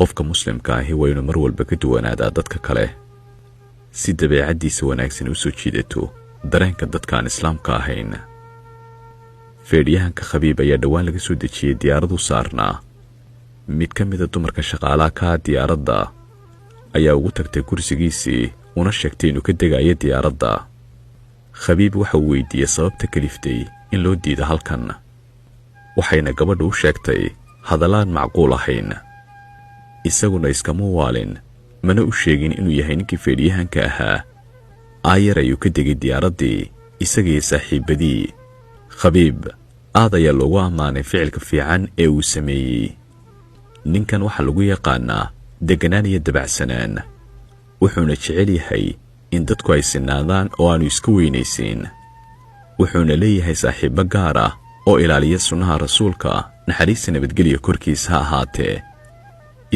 qofka muslimka ahi waa inuu mar walba ka duwanaadaa dadka kale si dabeecaddiisa wanaagsan u soo jiidato dareenka dadkaan islaamka ahayn. feedhyahanka Khabiib ayaa dhowaan laga soo dejiyey diyaaradu saarnaa. mid ka mida dumarka shaqaalaha ka diyaaradda ayaa ugu tagtay kursigiisii una sheegtay inuu ka degayo diyaaradda. Khabiib waxa uu weydiiyey sababta kaliftay in loo diido halkan, waxayna gabadhu u sheegtay hadalaan macquul ahayn. isaguna iskama waalin, mana u sheegin inuu yahay ninkii feedhyahanka ahaa. aayar ayuu ka degay diyaaraddii isagii saaxiibadii. Khabiib aad ayaa loogu ammaanay ficilka fiican ee uu sameeyey. ninkan waxaa lagu yaqaanaa deganaan iyo dabacsanaan, wuxuuna jecel yahay in dadku ay sinaadaan oo aanu iska weynaysiin. wuxuuna leeyahay saaxiibo gaar ah oo ilaaliya sunnaha rasuulka, naxariista nabadgelya korkiisa ha ahaatee.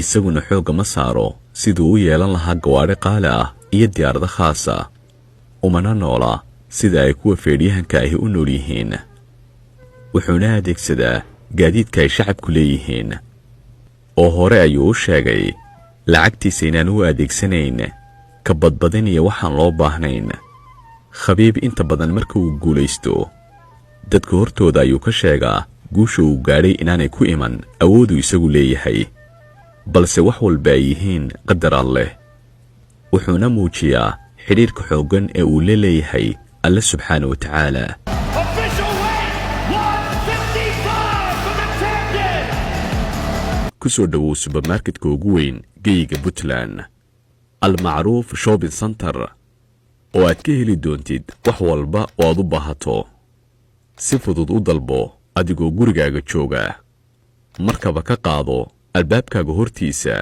isaguna xoogga ma saaro siduu u yeelan lahaa gawaadhi qaali ah iyo diyaarado khaasa, umana noola sida ay kuwa feedhyahanka ahi u nool yihiin. wuxuuna adeegsadaa gaadiidka ay shacabku leeyihiin, oo hore ayuu u sheegay lacagtiisa inaan u adeegsanayn ka badbadin iyo waxaan loo baahnayn. Khabiib inta badan marka uu guulaysto dadka hortooda ayuu ka sheegaa guusha uu gaadhay inaanay ku iman awoodu isagu leeyahay, balse wax walba ay yihiin qadar Alleh. wuxuuna muujiyaa xidhiirka xooggan ee uu la leeyahay Alle subxaanahu wa tacaala. kusoo dhowow subermarketka ugu weyn geyiga Puntland, almacruuf shopping center, oo aad ka heli doontid wax walba oo aad u baahato. si fudud u dalbo adigoo gurigaaga jooga, markaba ka qaado albaabkaaga hortiisa.